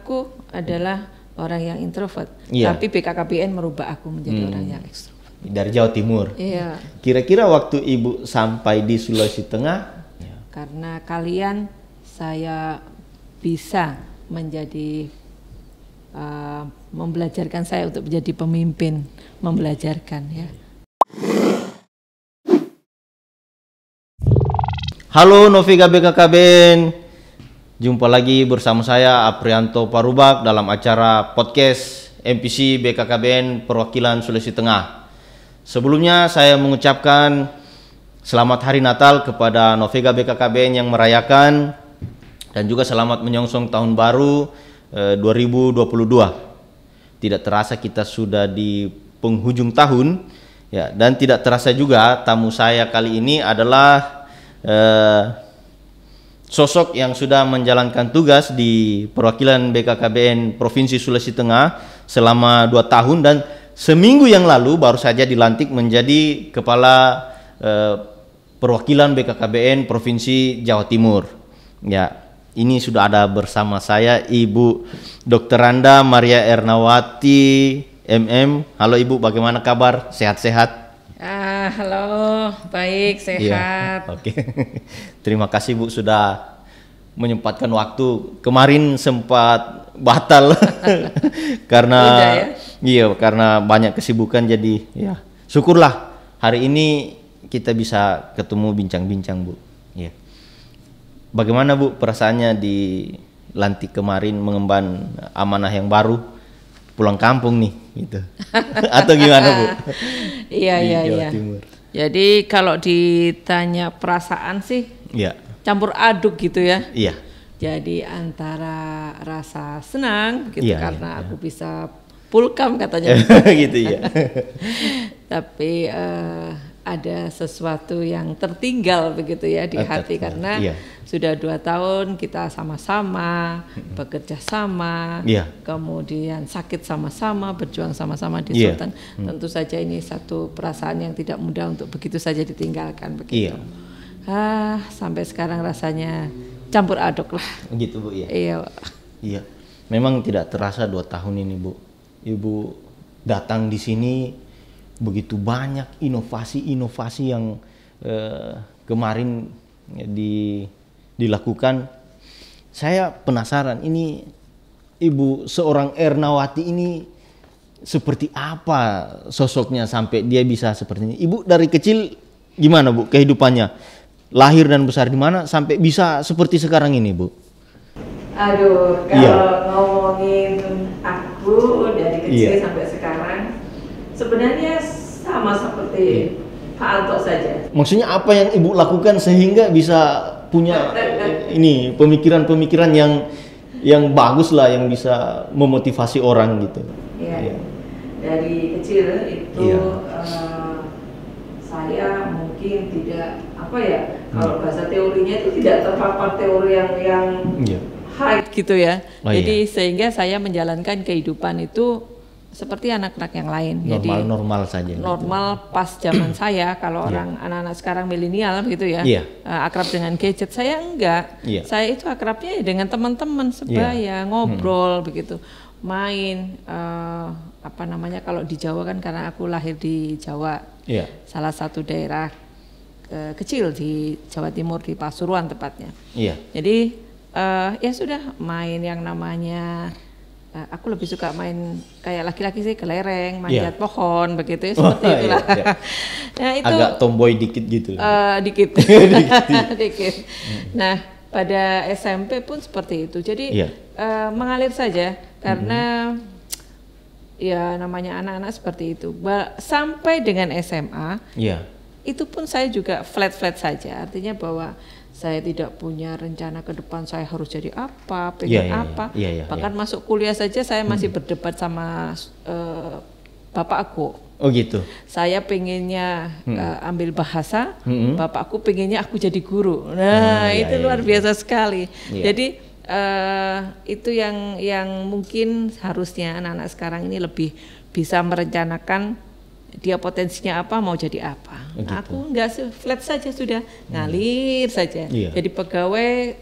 aku adalah orang yang introvert, Iya. tapi BKKBN merubah aku menjadi orang yang ekstrovert. Dari Jawa Timur. Iya. Kira-kira waktu Ibu sampai di Sulawesi Tengah, Karena kalian, saya bisa menjadi membelajarkan saya untuk menjadi pemimpin, membelajarkan ya. halo Novega BKKBN, jumpa lagi bersama saya Aprianto Parubak dalam acara podcast MPC BKKBN Perwakilan Sulawesi Tengah. Sebelumnya saya mengucapkan selamat Hari Natal kepada Novega BKKBN yang merayakan, dan juga selamat menyongsong tahun baru 2022. Tidak terasa kita sudah di penghujung tahun ya, dan tidak terasa juga tamu saya kali ini adalah sosok yang sudah menjalankan tugas di perwakilan BKKBN Provinsi Sulawesi Tengah selama 2 tahun, dan seminggu yang lalu baru saja dilantik menjadi kepala perwakilan BKKBN Provinsi Jawa Timur. Ya, ini sudah ada bersama saya Ibu Dr. Randa Maria Ernawati MM. Halo Ibu, bagaimana kabar? Sehat-sehat? Halo, baik, sehat. Iya, oke. Terima kasih Bu sudah menyempatkan waktu. Kemarin sempat batal karena ya? Iya, karena banyak kesibukan, jadi ya syukurlah hari ini kita bisa ketemu bincang-bincang Bu. Iya. Bagaimana Bu perasaannya dilantik kemarin mengemban amanah yang baru, pulang kampung nih gitu? Atau gimana Bu? Iya. Timur. Jadi kalau ditanya perasaan sih, Iya. campur aduk gitu ya. Iya. Jadi antara rasa senang gitu, Iya, karena iya. aku bisa pulkam katanya. Gitu ya. Tapi ada sesuatu yang tertinggal begitu ya di hati, karena iya. sudah 2 tahun kita sama-sama bekerja sama, Iya. kemudian sakit sama-sama, berjuang sama-sama di Iya. Sultan. Tentu saja ini satu perasaan yang tidak mudah untuk begitu saja ditinggalkan begitu. Iya. Sampai sekarang rasanya campur aduk lah. Gitu Bu ya. Iya. Iya. Memang tidak terasa 2 tahun ini Bu. Ibu datang di sini begitu banyak inovasi-inovasi yang kemarin dilakukan. Saya penasaran, ini Ibu seorang Ernawati ini seperti apa sosoknya sampai dia bisa seperti ini? Ibu dari kecil gimana Bu kehidupannya? Lahir dan besar di mana sampai bisa seperti sekarang ini Bu? Aduh, kalau ngomongin aku dari kecil sampai sekarang, sebenarnya sama seperti Pak Anto saja. Maksudnya apa yang Ibu lakukan sehingga bisa punya ini pemikiran-pemikiran yang bagus lah, yang bisa memotivasi orang gitu? Iya. Dari kecil itu saya mungkin tidak kalau bahasa teorinya itu tidak terpapar teori yang high gitu ya. Jadi sehingga saya menjalankan kehidupan itu seperti anak-anak yang lain. Normal saja. Normal gitu. Pas zaman saya, kalau orang anak-anak sekarang milenial gitu ya, akrab dengan gadget, saya enggak. Saya itu akrabnya dengan teman-teman sebaya, ngobrol begitu, main. Kalau di Jawa kan, karena aku lahir di Jawa, salah satu daerah kecil di Jawa Timur, di Pasuruan tepatnya. Jadi ya sudah main yang namanya, aku lebih suka main kayak laki-laki sih, kelereng, manjat pohon begitu ya, seperti itulah. Nah, itu agak tomboy dikit gitu. Dikit. Dikit. Nah, pada SMP pun seperti itu. Jadi mengalir saja, karena ya namanya anak-anak seperti itu. Sampai dengan SMA. Itu pun saya juga flat-flat saja, artinya bahwa saya tidak punya rencana ke depan saya harus jadi apa, pengen apa. Bahkan masuk kuliah saja saya masih berdebat sama bapak aku. Oh gitu. Saya pengennya ambil bahasa, bapak aku pengennya aku jadi guru. Nah, itu luar biasa sekali. Jadi itu yang mungkin harusnya anak-anak sekarang ini lebih bisa merencanakan dia potensinya apa, mau jadi apa. Gitu. Aku enggak, flat saja sudah, ngalir saja. Jadi pegawai,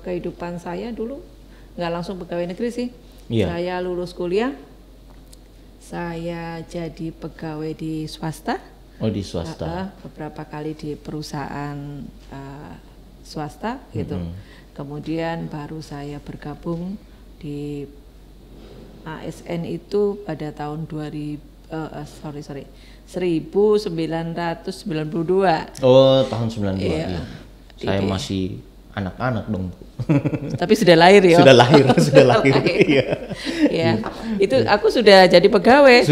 kehidupan saya dulu nggak langsung pegawai negeri sih. Saya lulus kuliah, saya jadi pegawai di swasta. Oh, di swasta. Beberapa kali di perusahaan swasta gitu. Kemudian baru saya bergabung di ASN itu pada tahun 1992. Oh, tahun 92. Iya. Saya masih anak-anak dong. Tapi sudah lahir ya. Sudah lahir. Iya. Iya. Itu aku sudah jadi pegawai.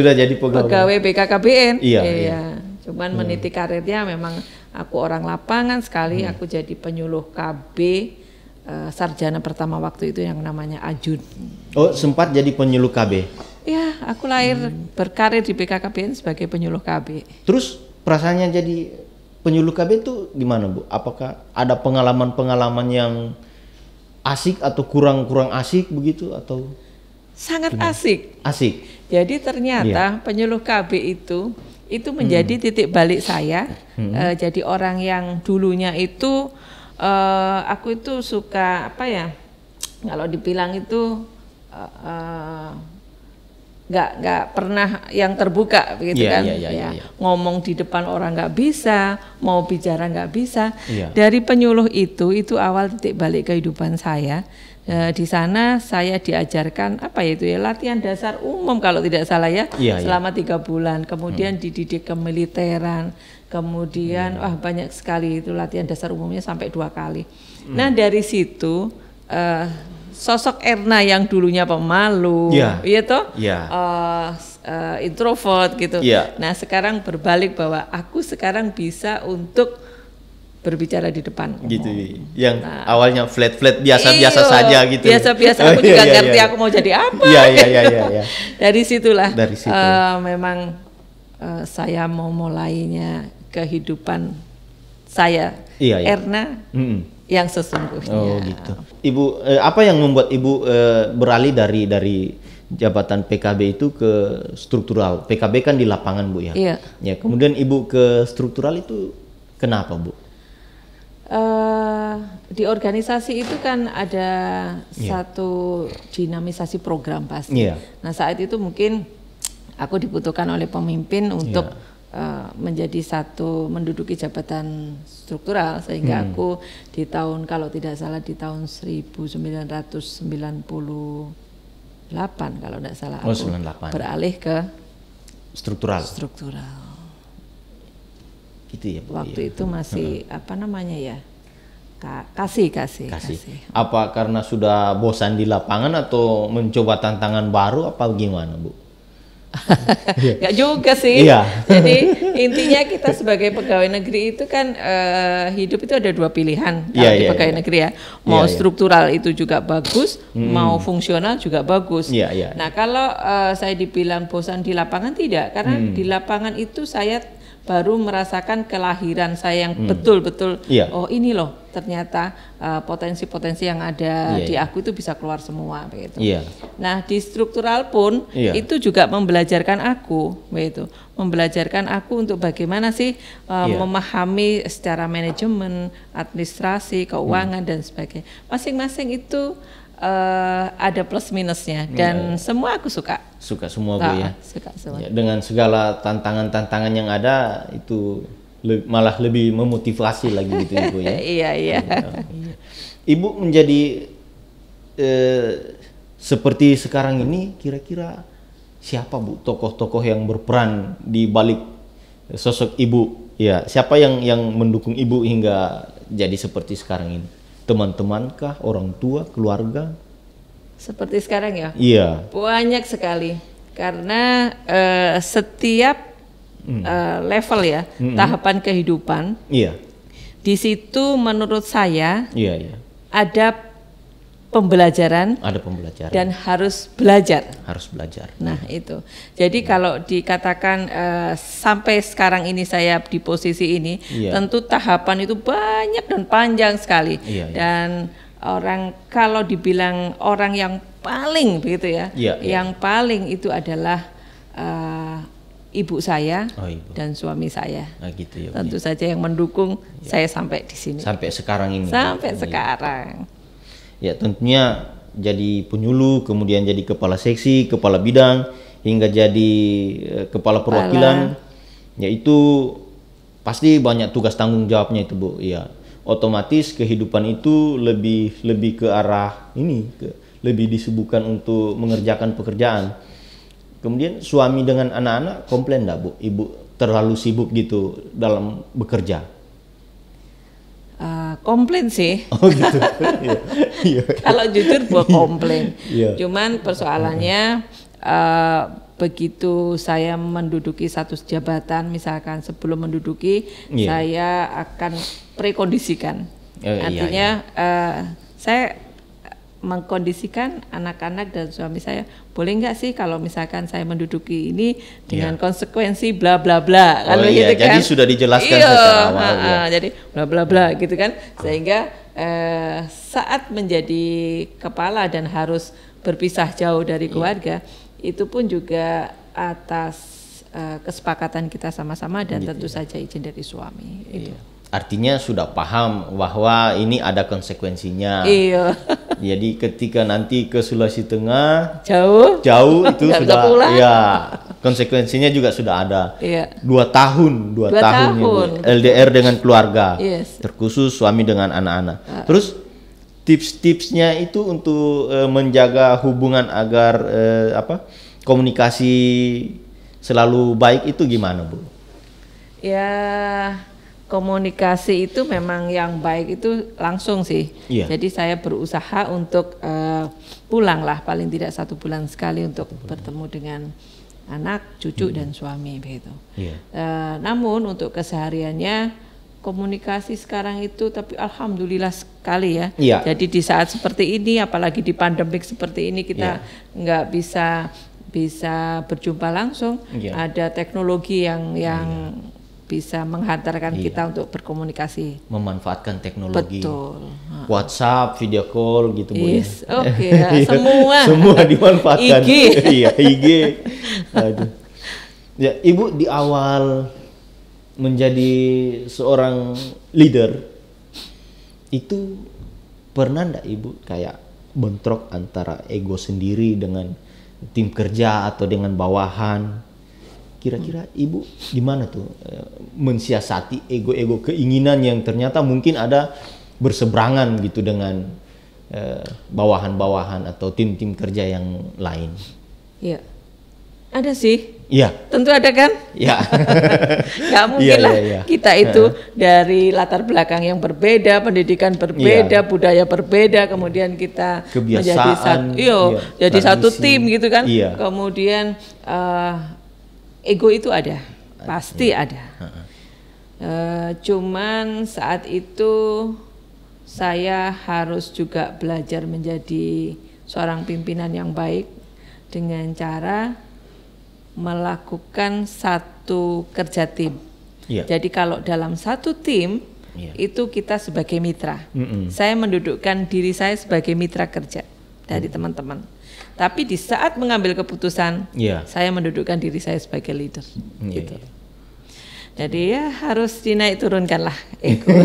Pegawai BKKBN. Iya. Cuman meniti karirnya memang aku orang lapangan sekali. Aku jadi penyuluh KB sarjana pertama waktu itu yang namanya Ajun. Oh, sempat jadi penyuluh KB. Ya, aku lahir berkarir di BKKBN sebagai penyuluh KB. Terus perasaannya jadi penyuluh KB itu gimana, Bu? Apakah ada pengalaman-pengalaman yang asik atau kurang asik begitu atau? Sangat asik. Asik. Jadi ternyata penyuluh KB itu menjadi titik balik saya. Jadi orang yang dulunya itu aku itu suka apa ya? Kalau dibilang itu nggak pernah yang terbuka begitu kan, ngomong di depan orang nggak bisa, mau bicara nggak bisa. Dari penyuluh itu awal titik balik kehidupan saya. Di sana saya diajarkan apa itu ya, latihan dasar umum kalau tidak salah ya, selama 3 bulan. Kemudian dididik kemiliteran, kemudian banyak sekali itu latihan dasar umumnya sampai 2 kali. Nah dari situ sosok Erna yang dulunya pemalu, introvert gitu. Nah sekarang berbalik bahwa aku sekarang bisa untuk berbicara di depan. Gitu. Yang awalnya flat biasa saja gitu. Biasa aku juga ngerti aku mau jadi apa. Dari situlah. Memang saya mau mulainya kehidupan saya, Erna. Yang sesungguhnya. Oh gitu. Ibu, apa yang membuat Ibu beralih dari jabatan PKB itu ke struktural? PKB kan di lapangan, Bu ya. Iya. Ya, kemudian Ibu ke struktural itu kenapa, Bu? Di organisasi itu kan ada satu dinamisasi program pasti. Nah saat itu mungkin aku dibutuhkan oleh pemimpin untuk menjadi menduduki jabatan struktural, sehingga aku di tahun, kalau tidak salah di tahun 1998 kalau tidak salah, aku 98. beralih ke struktural. Gitu ya, Bu. Waktu itu masih apa namanya ya, kasih. Apa karena sudah bosan di lapangan atau mencoba tantangan baru apa gimana, Bu? Nggak juga sih. Jadi intinya kita sebagai pegawai negeri itu kan hidup itu ada 2 pilihan kalau di pegawai negeri ya. Mau struktural itu juga bagus, mau fungsional juga bagus. Nah kalau saya dibilang bosan di lapangan, tidak, karena di lapangan itu saya baru merasakan kelahiran saya yang betul-betul oh ini loh ternyata potensi-potensi yang ada di aku itu bisa keluar semua begitu. Nah di struktural pun itu juga membelajarkan aku begitu, membelajarkan aku untuk bagaimana sih memahami secara manajemen, administrasi, keuangan dan sebagainya. Masing-masing itu ada plus minusnya dan semua aku suka semua, Bu ya. Suka semua. Dengan segala tantangan yang ada itu malah lebih memotivasi lagi gitu Ibu ya. Iya. Ibu menjadi seperti sekarang ini, kira-kira siapa, Bu, tokoh-tokoh yang berperan di balik sosok Ibu? Ya, siapa yang mendukung Ibu hingga jadi seperti sekarang ini? Teman-temankah, orang tua, keluarga? Seperti sekarang ya? Iya. Banyak sekali, karena setiap level ya, tahapan kehidupan. Di situ menurut saya ada pembelajaran. Dan harus belajar. Nah itu. Jadi kalau dikatakan sampai sekarang ini saya di posisi ini, tentu tahapan itu banyak dan panjang sekali. Dan orang kalau dibilang orang yang paling begitu ya, yang paling itu adalah ibu saya dan suami saya. Gitu ya, tentu saja yang mendukung saya sampai di sini. Sampai sekarang ini. Sampai sekarang. Ya tentunya jadi penyuluh, kemudian jadi kepala seksi, kepala bidang, hingga jadi kepala perwakilan, yaitu pasti banyak tugas tanggung jawabnya itu, Bu. Ya, otomatis kehidupan itu lebih ke arah ini, lebih disibukkan untuk mengerjakan pekerjaan. Kemudian suami dengan anak-anak komplain enggak, Bu? Ibu terlalu sibuk gitu dalam bekerja? Komplain sih. Oh gitu. Kalau jujur gua komplain. Cuman persoalannya begitu saya menduduki satu jabatan, misalkan sebelum menduduki saya akan prekondisikan. Artinya saya mengkondisikan anak-anak dan suami saya, boleh nggak sih kalau misalkan saya menduduki ini dengan konsekuensi bla bla bla, kalau gitu kan. Jadi sudah dijelaskan secara awal. Jadi bla bla bla gitu kan, sehingga saat menjadi kepala dan harus berpisah jauh dari keluarga, itu pun juga atas kesepakatan kita sama-sama dan tentu saja izin dari suami. Itu. Artinya sudah paham bahwa ini ada konsekuensinya. Iya. Jadi ketika nanti ke Sulawesi Tengah jauh itu sudah konsekuensinya juga sudah ada. 2 tahun LDR dengan keluarga. Terkhusus suami dengan anak-anak. Terus tips-tipsnya itu untuk menjaga hubungan agar komunikasi selalu baik itu gimana, Bu? Ya, komunikasi itu memang yang baik itu langsung sih. Jadi saya berusaha untuk pulang lah paling tidak 1 bulan sekali untuk bertemu dengan anak, cucu dan suami begitu. Namun untuk kesehariannya komunikasi sekarang itu tapi alhamdulillah sekali ya. Jadi di saat seperti ini, apalagi di pandemik seperti ini, kita nggak bisa berjumpa langsung. Ada teknologi yang bisa menghantarkan kita untuk berkomunikasi. Memanfaatkan teknologi. Betul. WhatsApp, video call gitu, Bu. Semua dimanfaatkan. IG. Aduh. Ya, Ibu di awal menjadi seorang leader itu pernah enggak Ibu kayak bentrok antara ego sendiri dengan tim kerja atau dengan bawahan? Kira-kira Ibu gimana tuh mensiasati ego-ego keinginan yang ternyata mungkin ada berseberangan gitu dengan bawahan-bawahan atau tim-tim kerja yang lain? Iya, ada sih. Iya. Tentu ada kan? Iya. Gak mungkin lah kita itu dari latar belakang yang berbeda, pendidikan berbeda, budaya berbeda, kemudian kita kebiasaan, jadi satu tim gitu kan. Kemudian ego itu ada, pasti ada. Cuman saat itu saya harus juga belajar menjadi seorang pimpinan yang baik dengan cara melakukan satu kerja tim. Jadi kalau dalam satu tim itu kita sebagai mitra. Saya mendudukkan diri saya sebagai mitra kerja dari teman-teman. Tapi di saat mengambil keputusan, saya mendudukkan diri saya sebagai leader. Gitu. Jadi ya harus dinaik turunkan lah ego.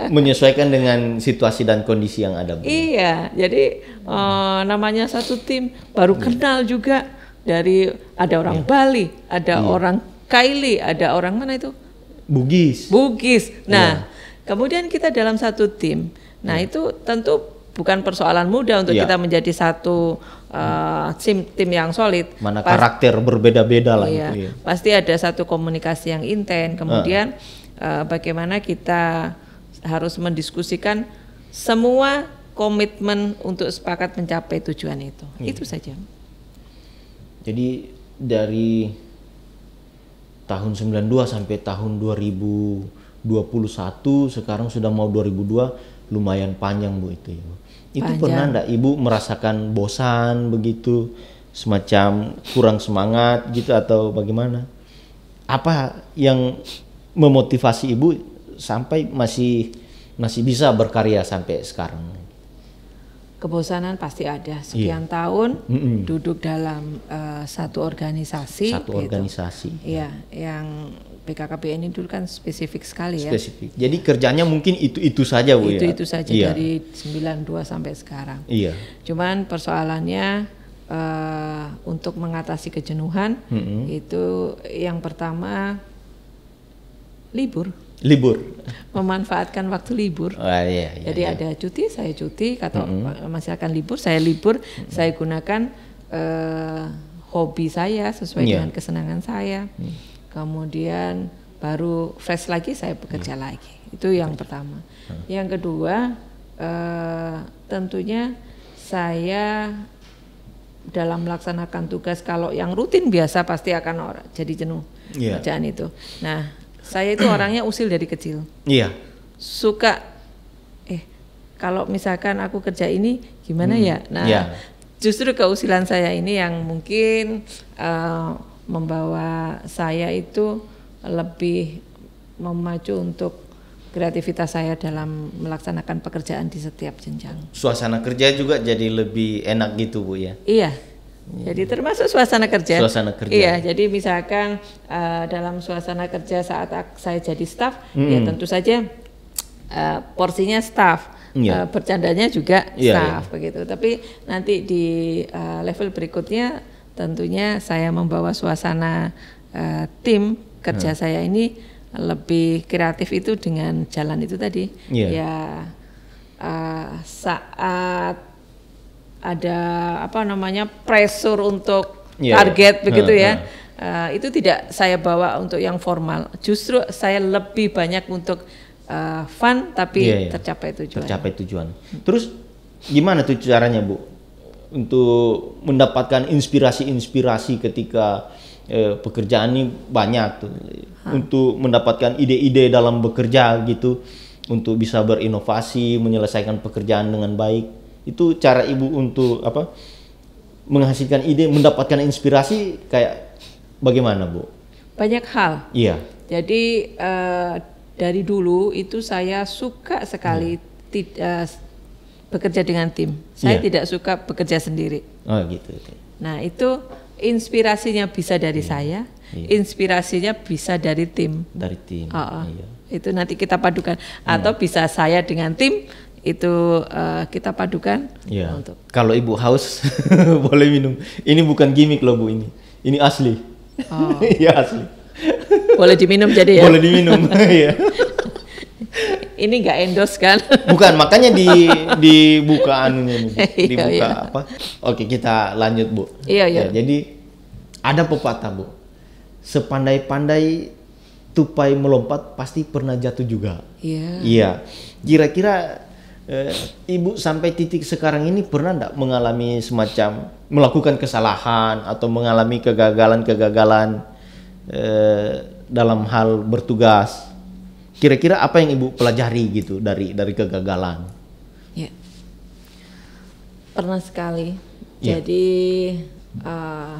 Menyesuaikan dengan situasi dan kondisi yang ada. Jadi namanya satu tim baru kenal juga. Dari ada orang Bali, ada orang Kaili, ada orang mana itu? Bugis. Nah, kemudian kita dalam satu tim. Nah, itu tentu bukan persoalan mudah untuk kita menjadi satu tim yang solid. Mana karakter berbeda-beda lah itu. Pasti ada satu komunikasi yang intens. Kemudian bagaimana kita harus mendiskusikan semua komitmen untuk sepakat mencapai tujuan itu. Itu saja. Jadi dari tahun 92 sampai tahun 2021, sekarang sudah mau 2002, lumayan panjang, Bu, itu. Itu pernah enggak Ibu merasakan bosan begitu, semacam kurang semangat gitu atau bagaimana? Apa yang memotivasi Ibu sampai masih bisa berkarya sampai sekarang? Kebosanan pasti ada. Sekian tahun duduk dalam satu organisasi. Satu organisasi. Iya, yang BKKBN ini dulu kan spesifik sekali ya. Spesifik. Jadi kerjanya mungkin itu saja Bu ya. Itu saja dari 92 sampai sekarang. Iya. Cuman persoalannya untuk mengatasi kejenuhan itu yang pertama libur. Memanfaatkan waktu libur. Iya, jadi ada cuti, saya cuti, atau masyarakat libur, saya libur, saya gunakan hobi saya sesuai dengan kesenangan saya. Kemudian baru fresh lagi, saya bekerja lagi. Itu yang pertama. Yang kedua, tentunya saya dalam melaksanakan tugas, kalau yang rutin biasa pasti akan jadi jenuh kerjaan itu. Nah, saya itu orangnya usil dari kecil. Iya. Suka, kalau misalkan aku kerja ini gimana ya? Nah, justru keusilan saya ini yang mungkin membawa saya itu lebih memacu untuk kreativitas saya dalam melaksanakan pekerjaan di setiap jenjang. Suasana kerja juga jadi lebih enak gitu Bu ya? Iya. Jadi termasuk suasana kerja. Iya, jadi misalkan dalam suasana kerja saat saya jadi staff, ya tentu saja porsinya staff, bercandanya juga staff begitu. Tapi nanti di level berikutnya tentunya saya membawa suasana tim kerja saya ini lebih kreatif itu dengan jalan itu tadi. Ya saat ada pressure untuk target begitu ya. Itu tidak saya bawa untuk yang formal. Justru saya lebih banyak untuk fun tapi tercapai tujuan. Terus gimana tuh caranya Bu untuk mendapatkan inspirasi ketika pekerjaan ini banyak tuh, untuk mendapatkan ide-ide dalam bekerja gitu, untuk bisa berinovasi, menyelesaikan pekerjaan dengan baik. Itu cara Ibu untuk menghasilkan ide, mendapatkan inspirasi kayak bagaimana Bu? Banyak hal. Iya. Jadi dari dulu itu saya suka sekali bekerja dengan tim. Saya tidak suka bekerja sendiri. Oh gitu. Nah itu inspirasinya bisa dari saya, inspirasinya bisa dari tim. Dari tim. Iya. Itu nanti kita padukan. Atau bisa saya dengan tim. Itu kita padukan. Untuk kalau Ibu haus boleh minum. Ini bukan gimmick loh Bu, ini asli. Iya asli. Boleh diminum jadi ya. Boleh diminum. Iya. Ini nggak endorse kan? Bukan, makanya dibuka anunya nih. Dibuka apa? Oke, kita lanjut Bu. Iya. Jadi ada pepatah Bu, sepandai-pandai tupai melompat pasti pernah jatuh juga. Iya. Kira-kira Ibu sampai titik sekarang ini pernah enggak mengalami semacam melakukan kesalahan atau mengalami kegagalan dalam hal bertugas? Kira-kira apa yang Ibu pelajari gitu dari kegagalan? Ya, pernah sekali. Jadi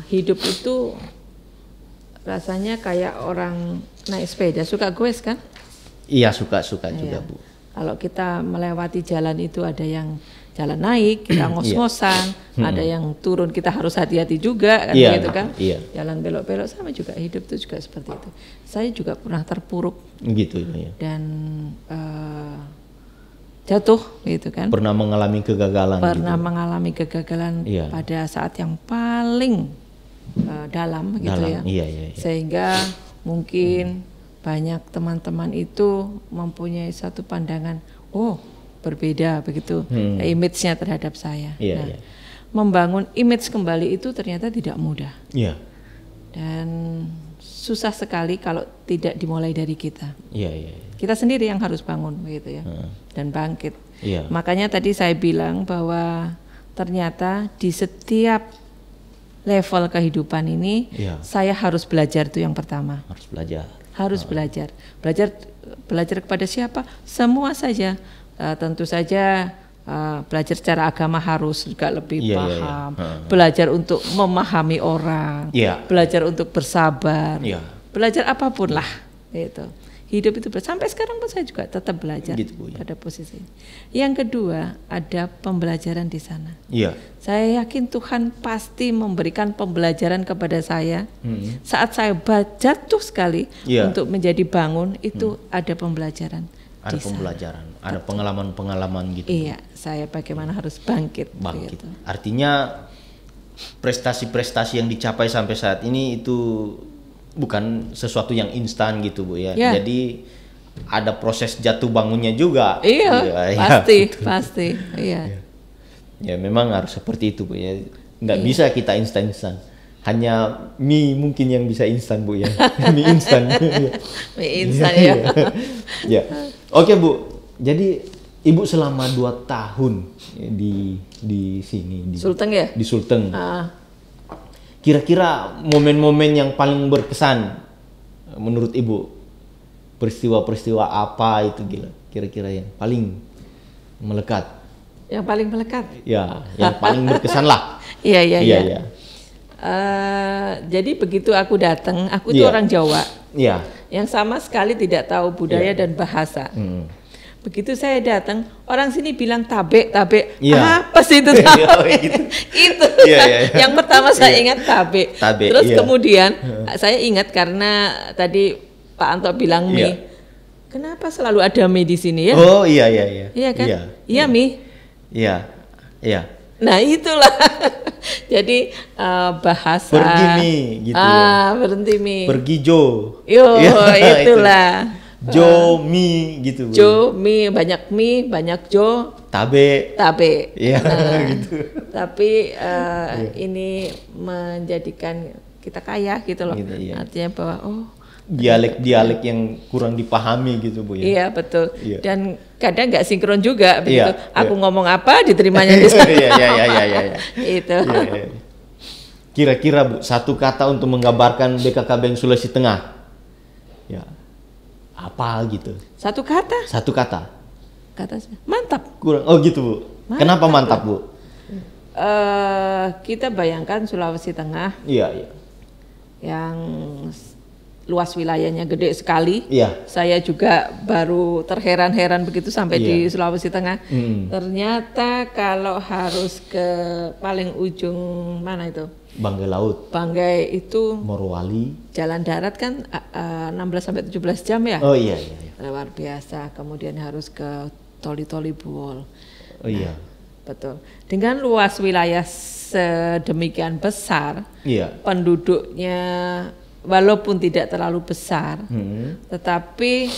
hidup itu rasanya kayak orang naik sepeda, suka goes kan? Iya, suka juga Bu. Kalau kita melewati jalan itu ada yang jalan naik, kita ngos-ngosan, ada yang turun, kita harus hati-hati juga kan gitu kan. Jalan belok-belok sama juga, hidup itu juga seperti itu. Saya juga pernah terpuruk gitu dan jatuh gitu kan. Pernah mengalami kegagalan. Mengalami kegagalan pada saat yang paling dalam gitu ya. Sehingga mungkin banyak teman-teman itu mempunyai satu pandangan, berbeda begitu image-nya terhadap saya. Membangun image kembali itu ternyata tidak mudah. Dan susah sekali kalau tidak dimulai dari kita. Kita sendiri yang harus bangun begitu ya. Dan bangkit. Makanya tadi saya bilang bahwa ternyata di setiap level kehidupan ini saya harus belajar, itu yang pertama. Harus belajar kepada siapa? Semua saja. Tentu saja belajar secara agama harus juga lebih paham. Belajar untuk memahami orang. Belajar untuk bersabar. Belajar apapun lah. Gitu. hidup itu sampai sekarang pun saya juga tetap belajar gitu, Bu, ya. Pada posisi. Yang kedua, ada pembelajaran di sana. Iya. Saya yakin Tuhan pasti memberikan pembelajaran kepada saya. Saat saya jatuh sekali untuk menjadi bangun, itu ada pembelajaran. Ada pembelajaran, ada pengalaman-pengalaman gitu. Iya, saya bagaimana harus bangkit. Gitu. Artinya prestasi-prestasi yang dicapai sampai saat ini itu bukan sesuatu yang instan gitu, Bu ya. Jadi ada proses jatuh bangunnya juga. Iya, pasti. Iya. Ya memang harus seperti itu, Bu ya. Nggak bisa kita instan-instan. Hanya mie mungkin yang bisa instan, Bu ya. Mie instan. Mie instan ya. Ya. Oke, Bu. Jadi Ibu selama 2 tahun di sini di Sulteng ya? Di Sulteng. Kira-kira momen-momen yang paling berkesan menurut Ibu, peristiwa-peristiwa apa itu kira-kira yang paling melekat? Yang paling melekat? Ya, yang paling berkesan lah. Iya. Jadi begitu aku datang, aku itu orang Jawa. Iya. Yang sama sekali tidak tahu budaya dan bahasa. Begitu saya datang, orang sini bilang tabe. Apa sih itu tabe? Itu. Yang pertama saya ingat tabe. Terus kemudian saya ingat karena tadi Pak Anto bilang mie. Kenapa selalu ada mie di sini ya? Oh iya. Iya kan? Iya mie. Iya. Nah itulah. Jadi bahasa. Pergi mie gitu. Berhenti mie. Pergi Jo. Itulah. Jo mie gitu. Jo mie, banyak jo. Tabe. Iya. Gitu. Tapi ini menjadikan kita kaya gitu loh. Gitu, artinya bahwa dialek-dialek yang kurang dipahami gitu, Bu ya. Iya betul. Iya. Dan kadang nggak sinkron juga begitu. Aku ngomong apa diterimanya di sana. Iya. Itu. Iya. Kira-kira, Bu, satu kata untuk menggambarkan BKKBN Sulawesi Tengah. Ya. Apa gitu? Satu kata. Mantap. Kurang. Oh gitu, Bu. Mantap. Kenapa mantap, Bu? Kita bayangkan Sulawesi Tengah. Iya. Yang luas wilayahnya gede sekali. Iya. Saya juga baru terheran-heran begitu sampai di Sulawesi Tengah. Ternyata kalau harus ke paling ujung mana itu? Banggai Laut. Banggai itu Morowali. Jalan darat kan 16 sampai 17 jam ya? Oh iya. Luar biasa. Kemudian harus ke Toli Buol. Oh iya. Betul. Dengan luas wilayah sedemikian besar, penduduknya walaupun tidak terlalu besar, tetapi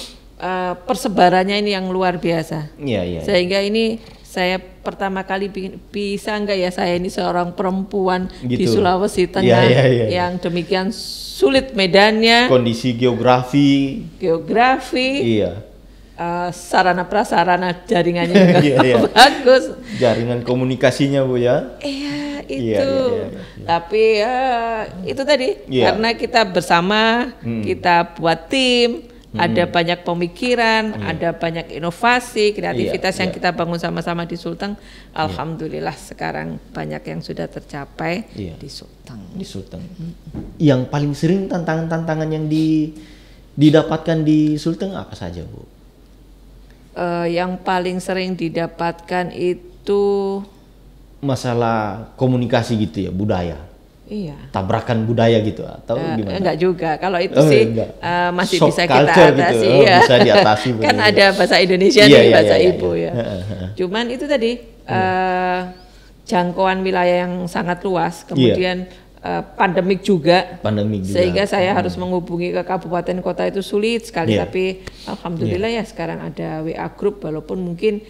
persebarannya ini yang luar biasa. Iya. Sehingga ini saya pertama kali bisa enggak ya saya ini seorang perempuan gitu. Di Sulawesi Tengah yang demikian sulit medannya. Kondisi geografi. Iya. Sarana prasarana jaringannya juga bagus. Jaringan komunikasinya, Bu ya. Iya itu. Tapi itu tadi karena kita bersama, kita buat tim. Ada banyak pemikiran, ada banyak inovasi, kreativitas yang kita bangun sama-sama di Sulteng. Alhamdulillah sekarang banyak yang sudah tercapai di Sulteng. Yang paling sering tantangan-tantangan yang didapatkan di Sulteng apa saja, Bu? Yang paling sering didapatkan itu masalah komunikasi gitu ya, budaya. Iya. Tabrakan budaya gitu atau gimana? Enggak juga. Kalau itu sih masih shock bisa kita atasi. Gitu. Bisa diatasi. Kan ada bahasa Indonesia nih, bahasa ibu ya. Cuman itu tadi jangkauan wilayah yang sangat luas. Kemudian pandemik juga. Sehingga saya harus menghubungi ke kabupaten kota itu sulit sekali. Tapi alhamdulillah ya sekarang ada WA group walaupun mungkin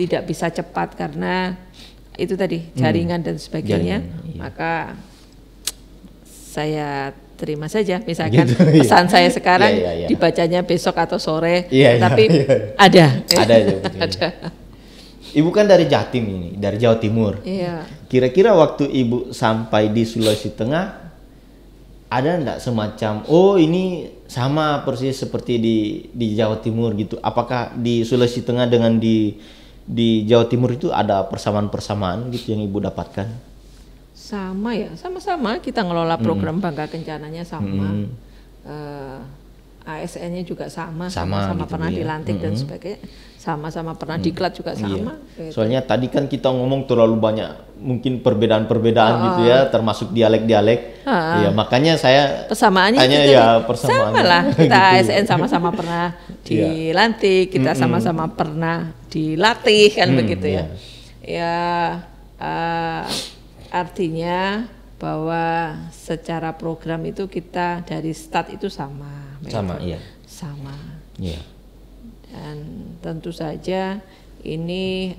tidak bisa cepat karena itu tadi jaringan dan sebagainya, maka saya terima saja misalkan gitu, pesan saya sekarang dibacanya besok atau sore, tapi ada. Ibu kan dari Jatim ini, dari Jawa Timur. Kira-kira waktu Ibu sampai di Sulawesi Tengah ada enggak semacam ini sama persis seperti di Jawa Timur gitu? Apakah di Sulawesi Tengah dengan di Jawa Timur itu ada persamaan-persamaan gitu yang Ibu dapatkan? Sama ya, sama-sama kita ngelola program Bangga Kencananya sama. ASN-nya juga sama-sama gitu, pernah dilantik dan sebagainya, sama-sama pernah diklat juga sama. Gitu. Soalnya tadi kan kita ngomong terlalu banyak mungkin perbedaan-perbedaan gitu ya, termasuk dialek-dialek. Ya makanya saya persamaannya ya persamaannya. Sama lah, kita gitu. ASN sama-sama pernah dilantik, kita sama-sama pernah dilatih kan begitu ya. Ya artinya bahwa secara program itu kita dari start itu sama. Sama, iya. Sama. Iya. Dan tentu saja ini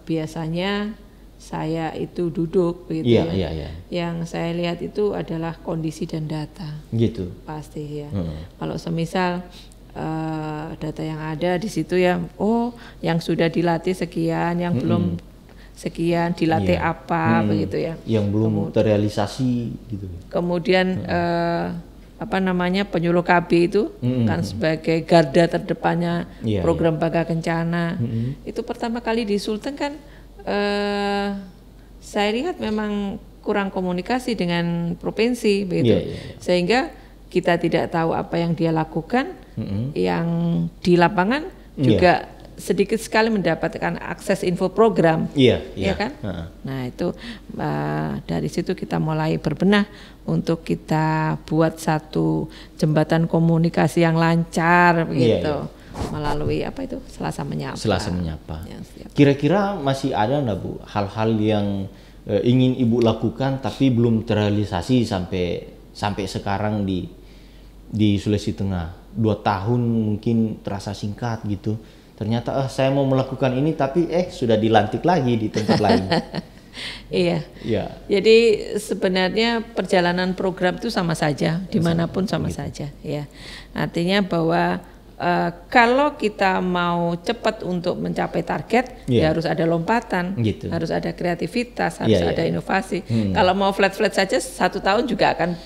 biasanya saya itu duduk begitu ya. Iya. Yang saya lihat itu adalah kondisi dan data. Gitu. Pasti ya. Kalau semisal data yang ada di situ ya, yang sudah dilatih sekian, yang belum sekian dilatih apa begitu ya. Yang belum terrealisasi gitu. Kemudian penyuluh KB itu kan sebagai garda terdepannya program Baka Kencana. Itu pertama kali di Sulteng kan saya lihat memang kurang komunikasi dengan provinsi begitu. Sehingga kita tidak tahu apa yang dia lakukan, yang di lapangan juga sedikit sekali mendapatkan akses info program, ya kan? Nah itu dari situ kita mulai berbenah untuk kita buat satu jembatan komunikasi yang lancar, begitu, melalui Selasa Menyapa. Kira-kira masih ada nggak Bu hal-hal yang ingin Ibu lakukan tapi belum terrealisasi sampai sekarang di Sulawesi Tengah? 2 tahun mungkin terasa singkat gitu. Ternyata saya mau melakukan ini tapi sudah dilantik lagi di tempat lain. Iya. Jadi sebenarnya perjalanan program itu sama saja, dimanapun sama saja. Ya. Artinya bahwa kalau kita mau cepat untuk mencapai target, ya harus ada lompatan, harus ada kreativitas, harus ada inovasi. Kalau mau flat-flat saja 1 tahun juga akan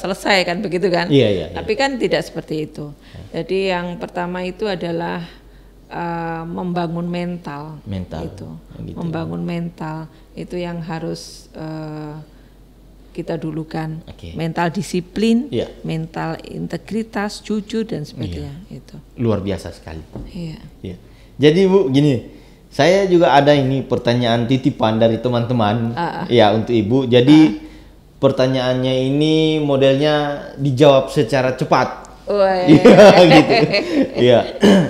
selesai kan begitu kan. Tapi kan tidak seperti itu. Jadi yang pertama itu adalah membangun mental itu, membangun mental itu yang harus kita dulukan. Mental disiplin, mental integritas, jujur dan sebagainya. Itu luar biasa sekali. Jadi Bu gini, saya juga ada ini pertanyaan titipan dari teman-teman ya untuk Ibu. Jadi pertanyaannya ini modelnya dijawab secara cepat. Gitu.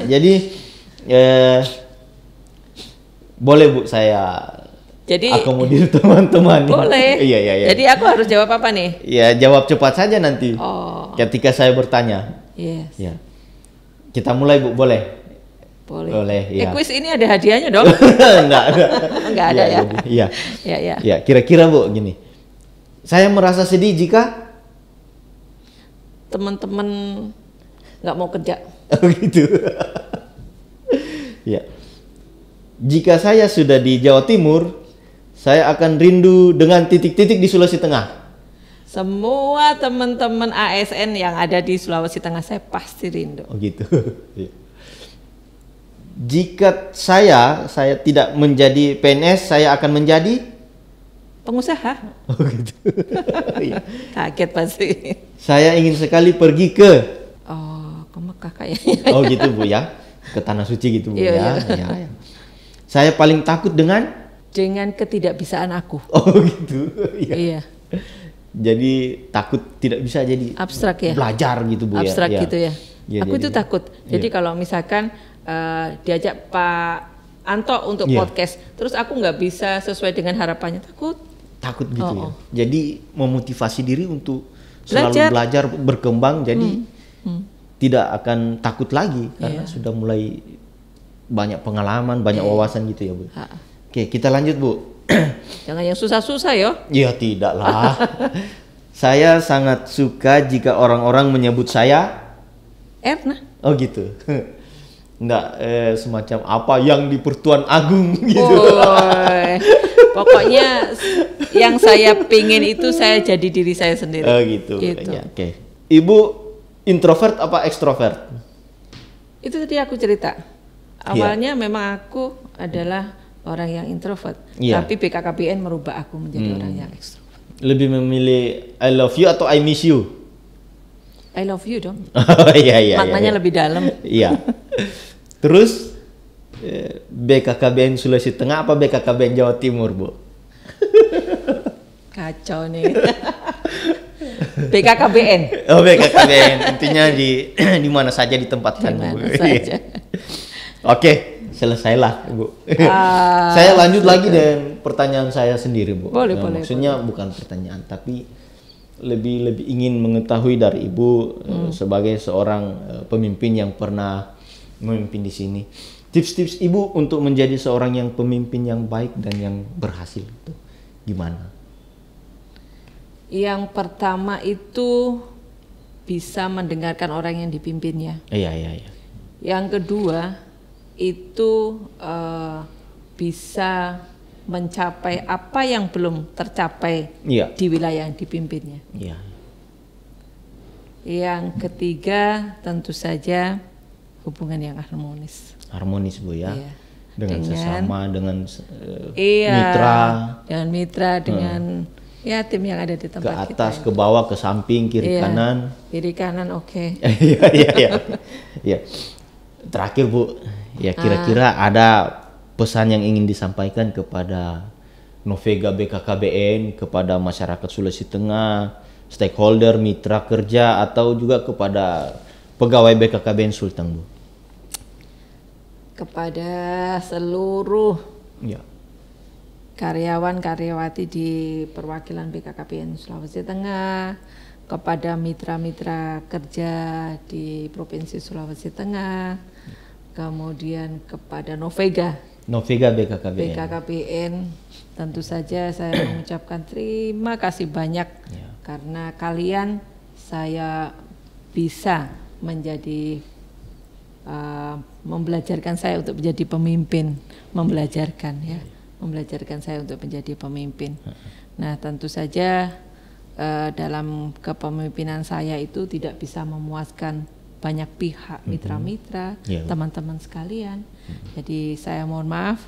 Jadi boleh Bu saya akomodir teman-teman. Boleh. Iya. Jadi aku harus jawab apa nih? Ya jawab cepat saja nanti. Ketika saya bertanya. Ya. Kita mulai Bu, boleh? Boleh. Kuis ini ada hadiahnya dong? Enggak ada ya. Iya. Kira-kira Bu gini. Saya merasa sedih jika teman-teman nggak mau kerja. Gitu. Ya. Jika saya sudah di Jawa Timur, saya akan rindu dengan titik-titik di Sulawesi Tengah. Semua teman-teman ASN yang ada di Sulawesi Tengah saya pasti rindu. Gitu. Jika saya tidak menjadi PNS, saya akan menjadi pengusaha. Gitu. Kaget pasti. Saya ingin sekali pergi ke Mekah kayaknya. Gitu Bu ya. Ke Tanah Suci gitu Bu ya. Saya paling takut dengan ketidakbisaan aku. Gitu. Iya. Jadi takut tidak bisa jadi abstrak ya. Belajar gitu Bu abstrak ya. Gitu ya. Aku itu takut. Jadi kalau misalkan diajak Pak Anto untuk podcast, terus aku nggak bisa sesuai dengan harapannya, takut gitu ya. Jadi memotivasi diri untuk selalu belajar berkembang. Jadi tidak akan takut lagi karena sudah mulai banyak pengalaman, banyak wawasan gitu ya Bu. Oke, kita lanjut Bu. Jangan yang susah-susah ya. Ya tidaklah. Saya sangat suka jika orang-orang menyebut saya Erna. Gitu. Enggak, semacam apa yang di Pertuan Agung gitu. Pokoknya yang saya pingin itu saya jadi diri saya sendiri. Gitu. Oke. Ibu introvert apa ekstrovert? Itu tadi aku cerita. Awalnya memang aku adalah orang yang introvert, tapi BKKBN merubah aku menjadi orang yang ekstrovert. Lebih memilih I love you atau I miss you? I love you dong. Oh iya. Maknanya lebih dalam. Iya. Terus BKKBN Sulawesi Tengah apa BKKBN Jawa Timur, Bu? Kacau nih. BKKBN. Oh, BKKBN. Intinya di mana saja ditempatkan, Bu. Saja. Oke, selesailah, Bu. Saya lanjut lagi dengan pertanyaan saya sendiri, Bu. Boleh. Maksudnya bukan pertanyaan, tapi lebih ingin mengetahui dari Ibu sebagai seorang pemimpin yang pernah memimpin di sini. Tips-tips Ibu untuk menjadi seorang yang pemimpin yang baik dan yang berhasil itu gimana? Yang pertama itu bisa mendengarkan orang yang dipimpinnya. Iya. Yang kedua itu bisa mencapai apa yang belum tercapai di wilayah yang dipimpinnya. Iya. Yang ketiga tentu saja hubungan yang harmonis. Harmonis, Bu ya. Iya. Dengan sesama, dengan mitra. Dengan mitra, dengan tim yang ada di tempat kita. Ke atas, ke bawah, ke samping, kiri kanan. Kiri kanan oke. Iya. Terakhir, Bu, ya kira-kira ada pesan yang ingin disampaikan kepada Novega BKKBN, kepada masyarakat Sulawesi Tengah, stakeholder, mitra kerja, atau juga kepada pegawai BKKBN Sulteng, Bu? Kepada seluruh karyawan-karyawati di perwakilan BKKBN Sulawesi Tengah, kepada mitra-mitra kerja di Provinsi Sulawesi Tengah, kemudian kepada Novega BKKBN, tentu saja saya mengucapkan terima kasih banyak karena kalian saya bisa menjadi membelajarkan saya untuk menjadi pemimpin, membelajarkan saya untuk menjadi pemimpin. Nah, tentu saja dalam kepemimpinan saya itu tidak bisa memuaskan banyak pihak, mitra-mitra, teman-teman sekalian. Jadi saya mohon maaf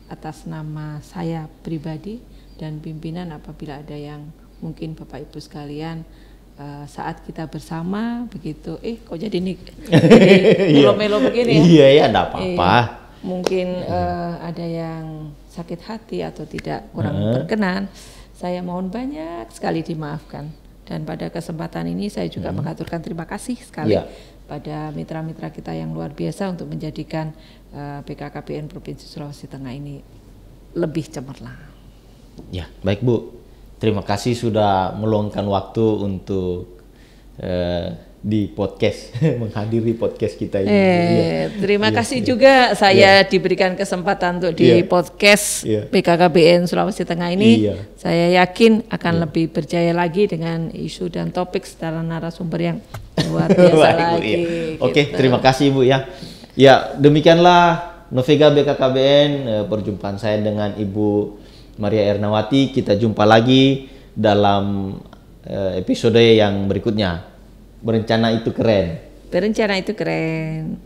atas nama saya pribadi dan pimpinan apabila ada yang mungkin Bapak Ibu sekalian saat kita bersama begitu, kok jadi melo-melo begini ya? Iya, enggak apa-apa. Mungkin ada yang sakit hati atau tidak kurang berkenan. Saya mohon banyak sekali dimaafkan. Dan pada kesempatan ini saya juga mengaturkan terima kasih sekali pada mitra-mitra kita yang luar biasa untuk menjadikan BKKBN Provinsi Sulawesi Tengah ini lebih cemerlang. Ya, baik Bu. Terima kasih sudah meluangkan waktu untuk di podcast, menghadiri podcast kita ini. Terima kasih juga saya diberikan kesempatan untuk di podcast BKKBN Sulawesi Tengah ini. Saya yakin akan lebih berjaya lagi dengan isu dan topik secara narasumber yang luar biasa lagi. Oke, terima kasih Bu ya. Ya, demikianlah Novega BKKBN, perjumpaan saya dengan Ibu Maria Ernawati. Kita jumpa lagi dalam episode yang berikutnya. Berencana itu keren. Berencana itu keren.